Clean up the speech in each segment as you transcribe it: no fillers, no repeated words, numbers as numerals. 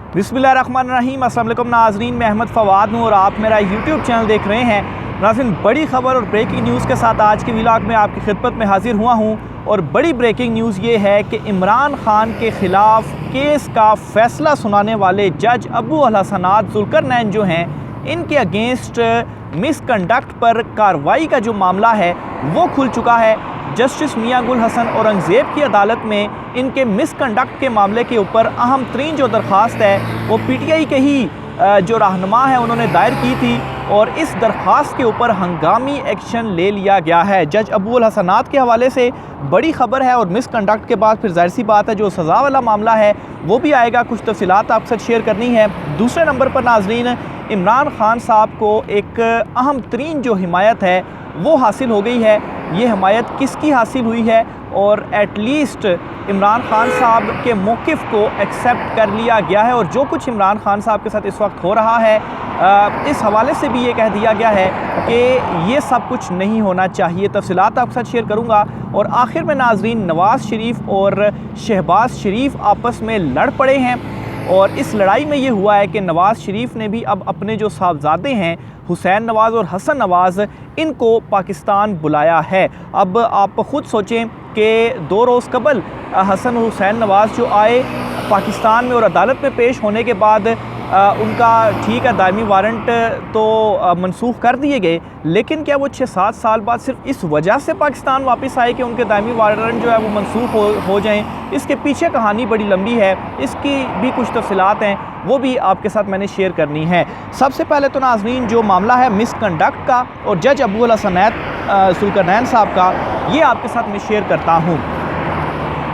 बिस्मिल्लाहिर्रहमानिर्रहीम। अस्सलाम वालेकुम नाज़रीन, मैं अहमद फ़वाद हूँ और आप मेरा यूट्यूब चैनल देख रहे हैं। नाज़रीन, बड़ी ख़बर और ब्रेकिंग न्यूज़ के साथ आज के व्लॉग में आपकी खिदमत में हाज़िर हुआ हूँ। और बड़ी ब्रेकिंग न्यूज़ ये है कि इमरान खान के ख़िलाफ़ केस का फ़ैसला सुनाने वाले जज अबू अल हसनात ज़ुल्करनैन जो हैं, इनके अगेंस्ट मिसकंडक्ट पर कार्रवाई का जो मामला है वो खुल चुका है। जस्टिस मियां गुल हसन औरंगज़ेब की अदालत में इनके मिसकंडक्ट के मामले के ऊपर अहम तरीन जो दरख्वास्त है वो PTI के ही जो रहनुमा है उन्होंने दायर की थी और इस दरख्वास्त के ऊपर हंगामी एक्शन ले लिया गया है। जज अबू अल हसनात के हवाले से बड़ी ख़बर है और मिसकंडक्ट के बाद फिर जाहिर सी बात है जो सज़ा वाला मामला है वो भी आएगा। कुछ तफसीलात आपके साथ शेयर करनी है। दूसरे नंबर पर नाज़रीन, इमरान खान साहब को एक अहम तरीन जो हिमायत है वो हासिल हो गई है। ये हिमायत किसकी हासिल हुई है और एटलीस्ट इमरान खान साहब के मौक़िफ़ को एक्सेप्ट कर लिया गया है। और जो कुछ इमरान खान साहब के साथ इस वक्त हो रहा है इस हवाले से भी ये कह दिया गया है कि ये सब कुछ नहीं होना चाहिए। तफसीलात आपके साथ शेयर करूँगा। और आखिर में नाज़रीन, नवाज़ शरीफ और शहबाज शरीफ आपस में लड़ पड़े हैं और इस लड़ाई में ये हुआ है कि नवाज़ शरीफ ने भी अब अपने जो साहबजादे हैं हुसैन नवाज़ और हसन नवाज़, इनको पाकिस्तान बुलाया है। अब आप ख़ुद सोचें कि 2 रोज़ कबल हसन और हुसैन नवाज़ जो आए पाकिस्तान में और अदालत में पेश होने के बाद उनका ठीक है दायमी वारंट तो मनसूख कर दिए गए, लेकिन क्या वो 6-7 साल बाद सिर्फ इस वजह से पाकिस्तान वापस आए कि उनके दायमी वारंट जो है वो मनसूख हो जाएं? इसके पीछे कहानी बड़ी लंबी है, इसकी भी कुछ तफसीलात हैं वो भी आपके साथ मैंने शेयर करनी है। सबसे पहले तो नाज़रीन, जो मामला है मिसकंडक्ट का और जज अबू अल हसनात ज़ुल्करनैन साहब का, ये आपके साथ मैं शेयर करता हूँ।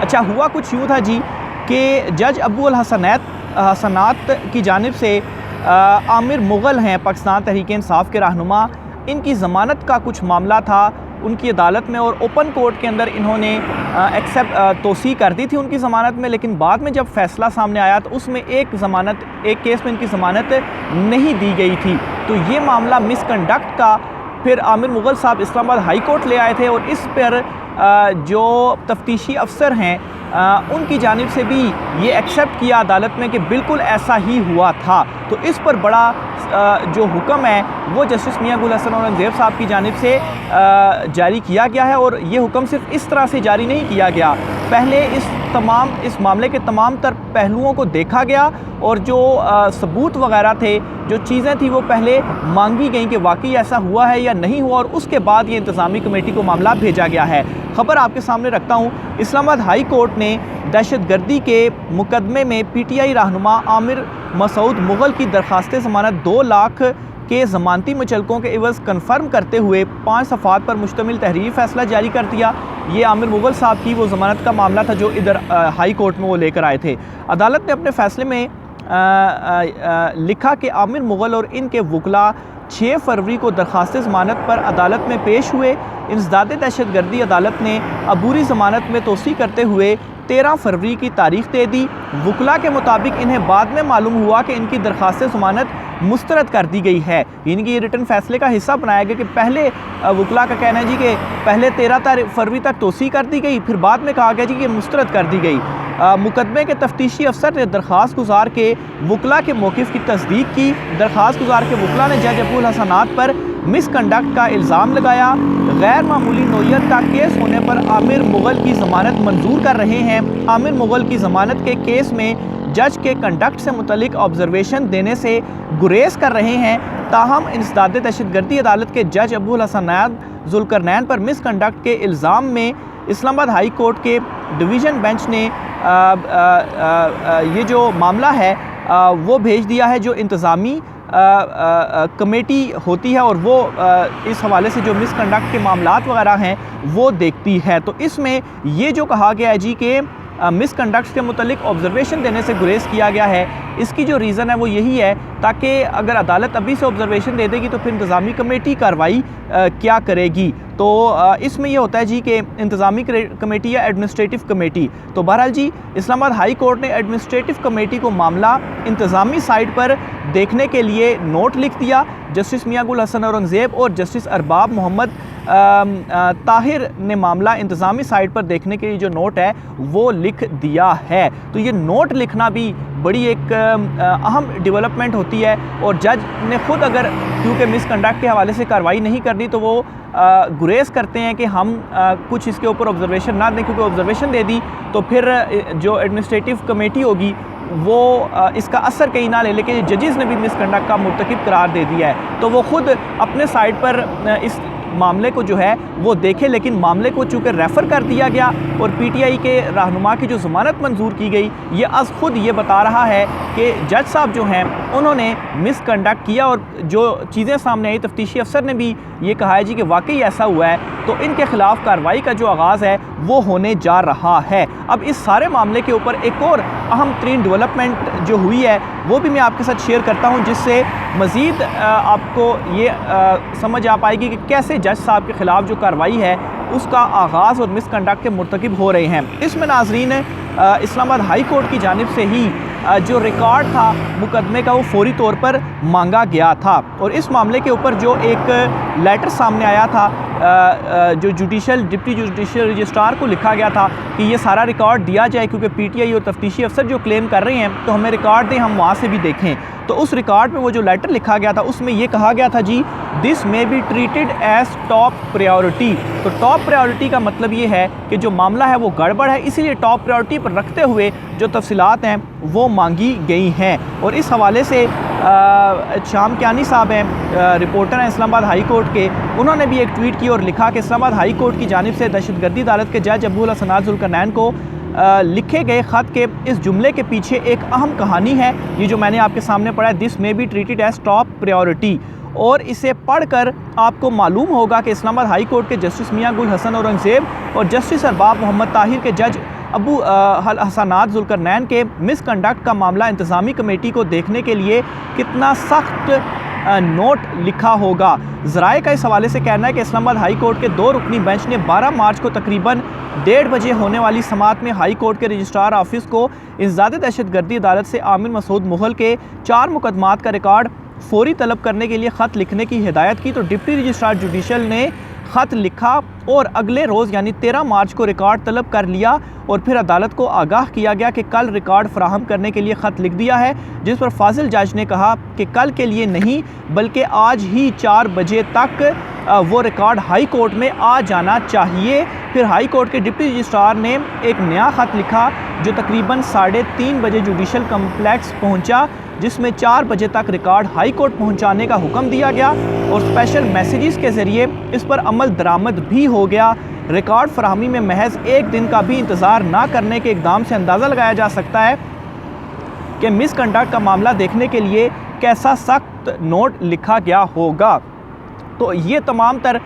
अच्छा, हुआ कुछ यूँ था जी कि जज अबू अल हसनात की जानिब से आमिर मुग़ल हैं पाकिस्तान तहरीक इंसाफ के रहनुमा, इनकी ज़मानत का कुछ मामला था उनकी अदालत में और ओपन कोर्ट के अंदर इन्होंने तोसी कर दी थी उनकी ज़मानत में। लेकिन बाद में जब फ़ैसला सामने आया तो उसमें एक केस में इनकी ज़मानत नहीं दी गई थी। तो ये मामला मिसकंडक्ट का फिर आमिर मुग़ल साहब इस्लामाबाद हाई कोर्ट ले आए थे और इस पर जो तफ्तीशी अफसर हैं उनकी जानिब से भी ये एक्सेप्ट किया अदालत में कि बिल्कुल ऐसा ही हुआ था। तो इस पर बड़ा जो हुक्म है वो जस्टिस मियां गुल हसन औरंगज़ेब साहब की जानिब से जारी किया गया है। और ये हुक्म सिर्फ इस तरह से जारी नहीं किया गया, पहले इस मामले के तमाम तर पहलुओं को देखा गया और जो सबूत वगैरह थे, जो चीज़ें थी वो पहले मांगी गई कि वाकई ऐसा हुआ है या नहीं हुआ, और उसके बाद ये इंतज़ामी कमेटी को मामला भेजा गया है। ख़बर आपके सामने रखता हूँ। इस्लामाबाद हाई कोर्ट ने दहशतगर्दी के मुकदमे में PTI रहनुमा आमिर मसूद मुग़ल की दरख्वास्त ज़मानत 2 लाख के ज़मानती मुचलकों के इवज़ कन्फर्म करते हुए 5 सफ़ात पर मुश्तमिल तहरीरी फ़ैसला जारी कर दिया। ये आमिर मुग़ल साहब की वो ज़मानत का मामला था जो इधर हाई कोर्ट में वो लेकर आए थे। अदालत ने अपने फ़ैसले में लिखा कि आमिर मुग़ल और इनके वकला 6 फरवरी को दरख्वास्त ज़मानत पर अदालत में पेश हुए। इंसदाद दहशतगर्दी अदालत ने अबूरी ज़मानत में तोसी करते हुए 13 फरवरी की तारीख दे दी। वकला के मुताबिक इन्हें बाद में मालूम हुआ कि इनकी दरख्वास्त ज़मानत मुस्तरद कर दी गई है। इनकी ये रिटर्न फैसले का हिस्सा बनाया गया कि पहले वकला का कहना है जी कि पहले 13 फरवरी तक तोसी कर दी गई, फिर बाद में कहा गया जी कि मुस्तरद कर दी गई। मुकदमे के तफ्तीशी अफसर ने दरख्वास्त गुजार के वकला के मौक़िफ़ की तस्दीक की। दरख्वास्त गुजार के वकला ने जज अबू अल हसनात पर मिसकंडक्ट का इल्ज़ाम लगाया। गैर मामूली नौइयत का केस होने पर आमिर मुग़ल की ज़मानत मंजूर कर रहे हैं। आमिर मुग़ल की ज़मानत के केस में जज के कंडक्ट से मुतल्लिक ऑब्जर्वेशन देने से गुरेज कर रहे हैं। ताहम इंसदाद दहशतगर्दी अदालत के जज अबू अल हसनात ज़ुल्करनैन पर मिसकंडक्ट के इल्ज़ाम में इस्लामाबाद हाई कोर्ट के डिवीज़न बेंच ने ये जो मामला है वो भेज दिया है जो इंतज़ामी कमेटी होती है और वो इस हवाले से जो मिसकंडक्ट के मामलात वगैरह हैं वो देखती है। तो इसमें ये जो कहा गया है जी कि मिसकंडक्ट के मुतल्लिक ऑब्जर्वेशन देने से गुरेज किया गया है, इसकी जो रीज़न है वो यही है ताकि अगर अदालत अभी से ऑब्जर्वेशन दे देगी तो फिर इंतज़ामी कमेटी कार्रवाई क्या करेगी। तो इसमें यह होता है जी कि इंतज़ामी कमेटी या एडमिनिस्ट्रेटिव कमेटी। तो बहरहाल जी इस्लामाबाद हाई कोर्ट ने एडमिनिस्ट्रेटिव कमेटी को मामला इंतज़ामी साइड पर देखने के लिए नोट लिख दिया। जस्टिस मियां गुल हसन औरंगज़ेब और जस्टिस अरबाब मोहम्मद ताहिर ने मामला इंतज़ामी साइड पर देखने के लिए जो नोट है वो लिख दिया है। तो ये नोट लिखना भी बड़ी एक अहम डेवलपमेंट होती है और जज ने ख़ुद अगर क्योंकि मिसकंडक्ट के हवाले से कार्रवाई नहीं करनी तो वो गुरेज करते हैं कि हम कुछ इसके ऊपर ऑब्जर्वेशन ना दें, क्योंकि ऑब्जर्वेशन दे दी तो फिर जो एडमिनिस्ट्रेटिव कमेटी होगी वो इसका असर कहीं ना ले, लेकिन जजेस ने भी मिसकंडक्ट का मुर्तकिब करार दे दिया है तो वो ख़ुद अपने साइड पर इस मामले को जो है वो देखे। लेकिन मामले को चूँकि रेफ़र कर दिया गया और पीटीआई के रहनुमा की जो ज़मानत मंजूर की गई, ये आज ख़ुद ये बता रहा है कि जज साहब जो हैं उन्होंने मिसकंडक्ट किया और जो चीज़ें सामने आई तफ्तीशी अफसर ने भी ये कहा है जी कि वाकई ऐसा हुआ है, तो इनके ख़िलाफ़ कार्रवाई का जो आगाज़ है वो होने जा रहा है। अब इस सारे मामले के ऊपर एक और अहम तरीन डेवलपमेंट जो हुई है वो भी मैं आपके साथ शेयर करता हूँ, जिससे मज़ीद आपको ये समझ आ पाएगी कि कैसे जज साहब के ख़िलाफ़ जो कार्रवाई है उसका आगाज़ और मिसकंडक्ट के मुर्तकिब हो रहे हैं। इसमें नाज़रीन इस्लामाबाद हाई कोर्ट की जानिब से ही जो रिकॉर्ड था मुकदमे का वो फौरी तौर पर मांगा गया था और इस मामले के ऊपर जो एक लेटर सामने आया था जो डिप्टी जुडिशल रजिस्ट्रार को लिखा गया था कि ये सारा रिकॉर्ड दिया जाए, क्योंकि पीटीआई और तफ्तीशी अफसर जो क्लेम कर रहे हैं तो हमें रिकॉर्ड दें, हम वहाँ से भी देखें। तो उस रिकॉर्ड में वो जो लेटर लिखा गया था उसमें ये कहा गया था जी this may be treated as top priority. तो टॉप प्रायोरिटी का मतलब ये है कि जो मामला है वो गड़बड़ है, इसीलिए टॉप प्रायोरिटी पर रखते हुए जो तफसीलात हैं वो मांगी गई हैं। और इस हवाले से शाम कियानी साहब हैं, रिपोर्टर हैं इस्लामाबाद हाई कोर्ट के, उन्होंने भी एक ट्वीट की और लिखा कि इस्लामाबाद हाई कोर्ट की जानिब से दहशतगर्दी अदालत के जज अबू हसन ज़ुल्करनैन को लिखे गए ख़त के इस जुमले के पीछे एक अहम कहानी है। ये जो मैंने आपके सामने पढ़ा है, this may be treated as top priority, और इसे पढ़कर आपको मालूम होगा कि इस्लामाबाद हाई कोर्ट के जस्टिस मियां गुल हसन औरंगज़ेब और जस्टिस अरबाब मोहम्मद ताहिर के जज अबू हसन ज़ुल्करनैन के मिसकंडक्ट का मामला इंतज़ामी कमेटी को देखने के लिए कितना सख्त नोट लिखा होगा। ज़राए का इस हवाले से कहना है कि इस्लामाबाद हाई कोर्ट के 2 रुकनी बेंच ने 12 मार्च को तकरीबन 1:30 बजे होने वाली समाअत में हाई कोर्ट के रजिस्ट्रार ऑफिस को इंसदाद दहशतगर्दी अदालत से आमिर मसूद मुग़ल के 4 मुकदमात का रिकॉर्ड फौरी तलब करने के लिए ख़त लिखने की हिदायत की। तो डिप्टी रजिस्ट्रार जुडिशल ने ख़त लिखा और अगले रोज़ यानी 13 मार्च को रिकॉर्ड तलब कर लिया और फिर अदालत को आगाह किया गया कि कल रिकॉर्ड फराहम करने के लिए ख़त लिख दिया है, जिस पर फाजिल जज ने कहा कि कल के लिए नहीं बल्कि आज ही 4 बजे तक वो रिकॉर्ड हाई कोर्ट में आ जाना चाहिए। फिर हाई कोर्ट के डिप्टी रजिस्ट्रार ने एक नया ख़त लिखा जो तकरीबन 3:30 बजे जुडिशल कम्प्लेक्स पहुंचा, जिसमें 4 बजे तक रिकॉर्ड हाई कोर्ट पहुंचाने का हुक्म दिया गया और स्पेशल मैसेजेस के ज़रिए इस पर अमल दरामद भी हो गया। रिकॉर्ड फराहमी में महज 1 दिन का भी इंतज़ार ना करने के इक़दाम से अंदाज़ा लगाया जा सकता है कि मिसकंडक्ट का मामला देखने के लिए कैसा सख्त नोट लिखा गया होगा। तो ये तमाम तर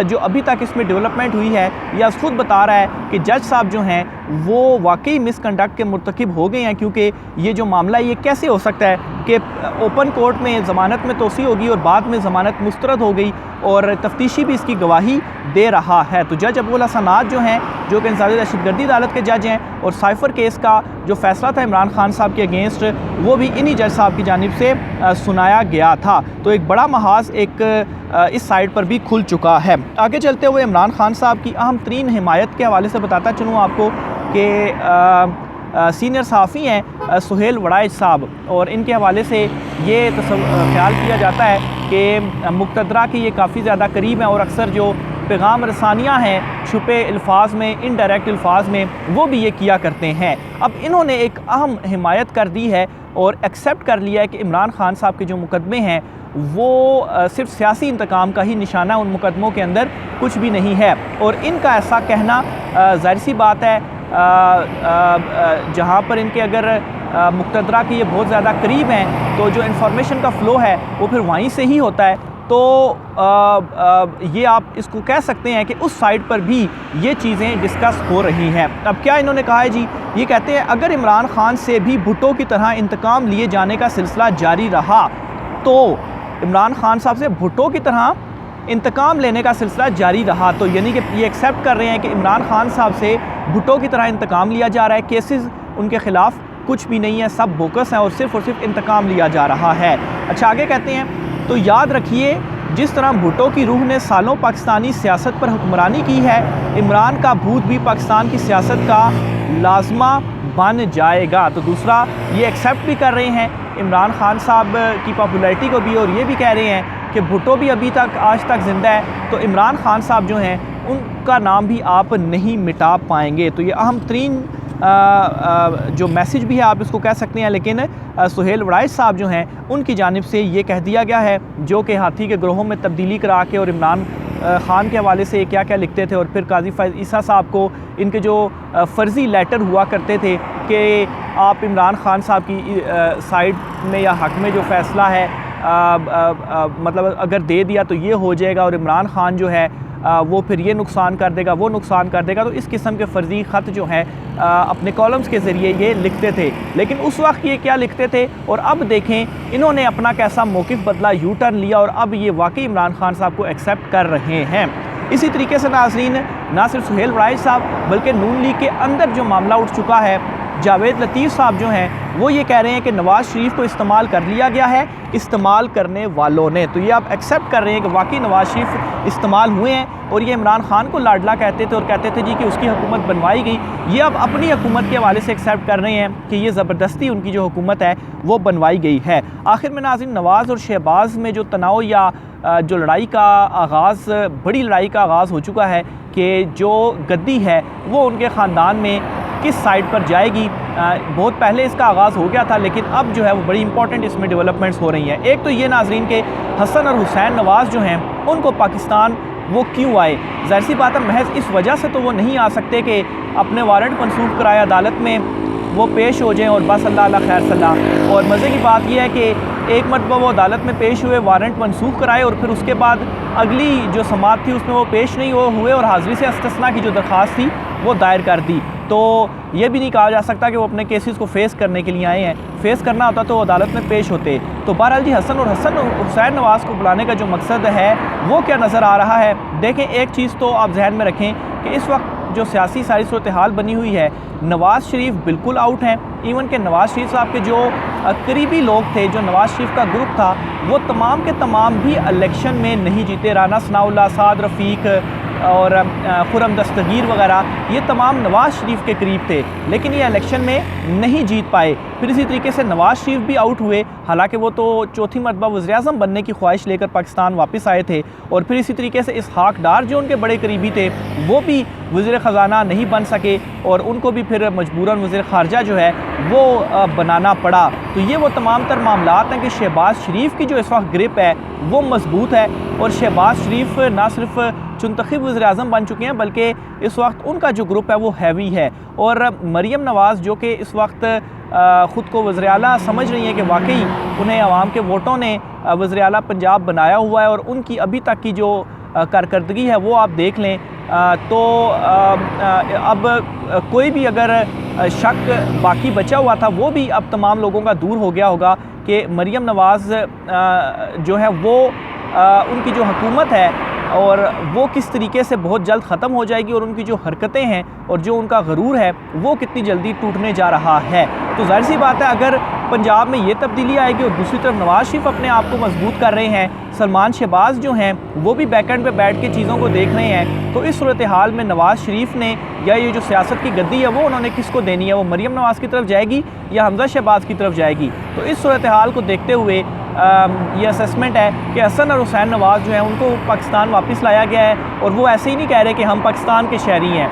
जो अभी तक इसमें डेवलपमेंट हुई है यह खुद बता रहा है कि जज साहब जो हैं वो वाकई मिसकंडक्ट के मुर्तकिब हो गए हैं, क्योंकि ये जो मामला ये कैसे हो सकता है कि ओपन कोर्ट में ज़मानत में तोसी होगी और बाद में ज़मानत मुस्तरद हो गई और तफ्तीशी भी इसकी गवाही दे रहा है। तो जज अबू हसन जो हैं, जो कि इंसदाद दहशतगर्दी अदालत के जज हैं, और साइफ़र केस का जो फ़ैसला था इमरान खान साहब के अगेंस्ट वो भी इन्हीं जज साहब की जानिब से सुनाया गया था। तो एक बड़ा महाज एक इस साइड पर भी खुल चुका है। आगे चलते हुए इमरान खान साहब की अहम तरीन हिमायत के हवाले से बताता चलूँ आपको कि सीनियर सहाफ़ी हैं सुहेल वड़ाइच साहब, और इनके हवाले से ये ख्याल किया जाता है कि मुक़तदरा की ये काफ़ी ज़्यादा करीब हैं और अक्सर जो पैगाम रसानियाँ हैं छुपे अल्फाज में, इनडायरेक्ट अल्फाज में, वो भी ये किया करते हैं। अब इन्होंने एक अहम हिमायत कर दी है और एक्सेप्ट कर लिया है कि इमरान खान साहब के जो मुकदमे हैं वो सिर्फ सियासी इंतकाम का ही निशाना, उन मुकदमों के अंदर कुछ भी नहीं है। और इनका ऐसा कहना ज़ाहिर सी बात है जहाँ पर इनके अगर मुक़तदरा के ये बहुत ज़्यादा करीब हैं तो जो इन्फॉर्मेशन का फ़्लो है वो फिर वहीं से ही होता है। तो ये आप इसको कह सकते हैं कि उस साइड पर भी ये चीज़ें डिस्कस हो रही हैं। अब क्या इन्होंने कहा है जी, ये कहते हैं अगर इमरान खान से भी भुट्टो की तरह इंतकाम लिए जाने का सिलसिला जारी रहा तो इमरान खान साहब से भुट्टो की तरह इंतकाम लेने का सिलसिला जारी रहा। तो यानी कि ये एक्सेप्ट कर रहे हैं कि इमरान खान साहब से भुट्टो की तरह इंतकाम लिया जा रहा है। केसेस उनके ख़िलाफ़ कुछ भी नहीं है, सब बोकस हैं और सिर्फ इंतकाम लिया जा रहा है। अच्छा, आगे कहते हैं, तो याद रखिए जिस तरह भुट्टो की रूह ने सालों पाकिस्तानी सियासत पर हुक्मरानी की है, इमरान का भूत भी पाकिस्तान की सियासत का लाजमा बन जाएगा। तो दूसरा ये एक्सेप्ट भी कर रहे हैं इमरान खान साहब की पॉपुलैरिटी को भी, और ये भी कह रहे हैं कि भुट्टो भी अभी तक आज तक ज़िंदा है, तो इमरान खान साहब जो हैं उनका नाम भी आप नहीं मिटा पाएंगे। तो ये अहम तरीन जो मैसेज भी है आप इसको कह सकते हैं, लेकिन सुहेल वड़ाइच साहब जो हैं उनकी जानिब से ये कह दिया गया है, जो कि हाथी के ग्रोहों में तब्दीली करा के और इमरान खान के हवाले से क्या क्या लिखते थे, और फिर काजी फैज़ ईसा साहब को इनके जो फ़र्ज़ी लेटर हुआ करते थे कि आप इमरान खान साहब की साइड में या हक़ में जो फ़ैसला है मतलब अगर दे दिया तो ये हो जाएगा, और इमरान खान जो है वो फिर ये नुकसान कर देगा, वो नुकसान कर देगा। तो इस किस्म के फ़र्ज़ी ख़त जो हैं अपने कॉलम्स के ज़रिए ये लिखते थे। लेकिन उस वक्त ये क्या लिखते थे, और अब देखें इन्होंने अपना कैसा मौक़िफ़ बदला, यू टर्न लिया, और अब ये वाकई इमरान खान साहब को एक्सेप्ट कर रहे हैं। इसी तरीके से नाज़रीन, ना सिर्फ सुहेल वड़ाइच साहब बल्कि नून लीग के अंदर जो मामला उठ चुका है, जावेद लतीफ़ साहब जो हैं वो ये कह रहे हैं कि नवाज़ शरीफ को इस्तेमाल कर लिया गया है इस्तेमाल करने वालों ने। तो ये आप एक्सेप्ट कर रहे हैं कि वाकई नवाज़ शरीफ इस्तेमाल हुए हैं, और ये इमरान खान को लाडला कहते थे और कहते थे जी कि उसकी हुकूमत बनवाई गई। ये अब अपनी हुकूमत के हवाले से एक्सेप्ट कर रहे हैं कि ये ज़बरदस्ती उनकी जो हुकूमत है वो बनवाई गई है। आखिर में नाज़रीन, नवाज़ और शहबाज में जो तनाव या जो लड़ाई का आगाज़, बड़ी लड़ाई का आगाज़ हो चुका है कि जो गद्दी है वो उनके ख़ानदान में किस साइड पर जाएगी। बहुत पहले इसका आगाज़ हो गया था, लेकिन अब जो है वो बड़ी इंपॉर्टेंट इसमें डेवलपमेंट्स हो रही हैं। एक तो ये नाज़रीन के हसन और हुसैन नवाज़ जो हैं उनको पाकिस्तान वो क्यों आए, ज़ाहिर सी बात है महज इस वजह से तो वो नहीं आ सकते कि अपने वारंट मनसूख कराए अदालत में वो पेश हो जाएं और बस अल्लाह अल्लाह खैर सल्लाह। और मज़े की बात यह है कि एक मरतबा वो अदालत में पेश हुए, वारंट मनसूख कराए, और फिर उसके बाद अगली जो समात थी उसमें वो पेश नहीं हुए और हाज़िरी से इस्तिस्ना की जो दरख्वास्त थी वो दायर कर दी। तो ये भी नहीं कहा जा सकता कि वो अपने केसेस को फेस करने के लिए आए हैं। फेस करना होता तो अदालत में पेश होते। तो बहरहाल जी, हसन हुसैन नवाज़ को बुलाने का जो मकसद है वो क्या नज़र आ रहा है। देखें, एक चीज़ तो आप जहन में रखें कि इस वक्त जो सियासी सारी सूरत हाल बनी हुई है, नवाज़ शरीफ बिल्कुल आउट हैं। इवन के नवाज़ शरीफ साहब के जो करीबी लोग थे, जो नवाज़ शरीफ का ग्रुप था, वो तमाम के तमाम भी इलेक्शन में नहीं जीते। राना सनाउल्लाह, साद रफ़ीक और खुरम दस्तगीर वगैरह, ये तमाम नवाज़ शरीफ के करीब थे, लेकिन ये इलेक्शन में नहीं जीत पाए। फिर इसी तरीके से नवाज़ शरीफ भी आउट हुए, हालांकि वो तो चौथी मरतबा वज़ीर-ए-आज़म बनने की ख्वाहिश लेकर पाकिस्तान वापस आए थे। और फिर इसी तरीके से इसहाक डार जो उनके बड़े करीबी थे वो भी वज़ीर ख़ज़ाना नहीं बन सके, और उनको भी फिर मजबूरन वज़ीर ख़ारजा जो है वो बनाना पड़ा। तो ये वो तमाम तर मामलात हैं कि शहबाज शरीफ की जो इस वक्त ग्रिप है वो मजबूत है, और शहबाज शरीफ ना सिर्फ चुनतखब वज़ीर-ए-आज़म बन चुके हैं बल्कि इस वक्त उनका जो ग्रुप है वो हैवी है। और मरियम नवाज़ जो कि इस वक्त ख़ुद को वज़ीर आला समझ रही हैं कि वाकई उन्हें अवाम के वोटों ने वज़ीर आला पंजाब बनाया हुआ है, और उनकी अभी तक की जो कारकर्दगी है वो आप देख लें, तो अब कोई भी अगर शक बाकी बचा हुआ था वो भी अब तमाम लोगों का दूर हो गया होगा कि मरियम नवाज़ जो है वो उनकी जो हुकूमत है और वो किस तरीके से बहुत जल्द ख़त्म हो जाएगी, और उनकी जो हरकतें हैं और जो उनका गरूर है वो कितनी जल्दी टूटने जा रहा है। तो ज़ाहिर सी बात है अगर पंजाब में ये तब्दीली आएगी और दूसरी तरफ नवाज़ शरीफ अपने आप को मजबूत कर रहे हैं, सलमान शहबाज जो हैं वो भी बैकएंड पे बैठ के चीज़ों को देख रहे हैं, तो इस सूरत हाल में नवाज़ शरीफ ने या ये जो सियासत की गद्दी है वो उन्होंने किसको देनी है, वो मरियम नवाज़ की तरफ जाएगी या हमजा शहबाज की तरफ जाएगी। तो इस सूरत हाल को देखते हुए ये असेसमेंट है कि हसन और हुसैन नवाज़ जो हैं उनको पाकिस्तान वापस लाया गया है, और वो ऐसे ही नहीं कह रहे कि हम पाकिस्तान के शहरी हैं,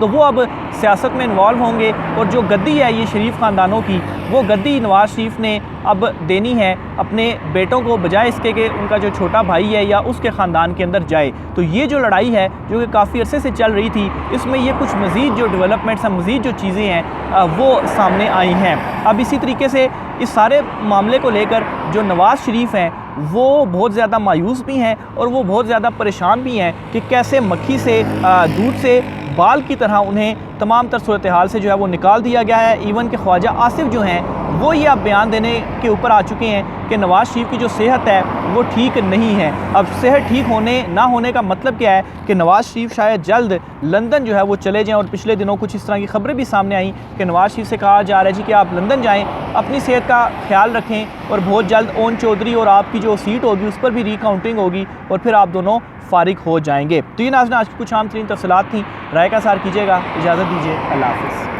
तो वो अब सियासत में इन्वॉल्व होंगे। और जो गद्दी है ये शरीफ ख़ानदानों की, वो गद्दी नवाज़ शरीफ ने अब देनी है अपने बेटों को, बजाय इसके कि उनका जो छोटा भाई है या उसके ख़ानदान के अंदर जाए। तो ये जो लड़ाई है जो कि काफ़ी अरसे से चल रही थी, इसमें ये कुछ मज़ीद जो डेवलपमेंट्स हैं, मज़ीद जो चीज़ें हैं वो सामने आई हैं। अब इसी तरीके से इस सारे मामले को लेकर जो नवाज़ शरीफ हैं वो बहुत ज़्यादा मायूस भी हैं और वो बहुत ज़्यादा परेशान भी हैं कि कैसे मक्खी से दूध से बाल की तरह उन्हें तमाम तर सूरत हाल से जो है वो निकाल दिया गया है। इवन के ख्वाजा आसिफ जो हैं वो ये अब बयान देने के ऊपर आ चुके हैं कि नवाज़ शरीफ की जो सेहत है वो ठीक नहीं है। अब सेहत ठीक होने ना होने का मतलब क्या है कि नवाज़ शरीफ शायद जल्द लंदन जो है वो चले जाएं। और पिछले दिनों कुछ इस तरह की खबरें भी सामने आई कि नवाज़ शरीफ से कहा जा रहा है जी कि आप लंदन जाएं, अपनी सेहत का ख्याल रखें और बहुत जल्द ओन चौधरी और आपकी जो सीट होगी उस पर भी रिकाउंटिंग होगी और फिर आप दोनों फारिग हो जाएंगे। तो ये नाज़रीन आज की कुछ आम तरीन तफसीलात थी। राय का सार कीजिएगा। इजाज़त दीजिए। अल्लाह हाफ़िज़।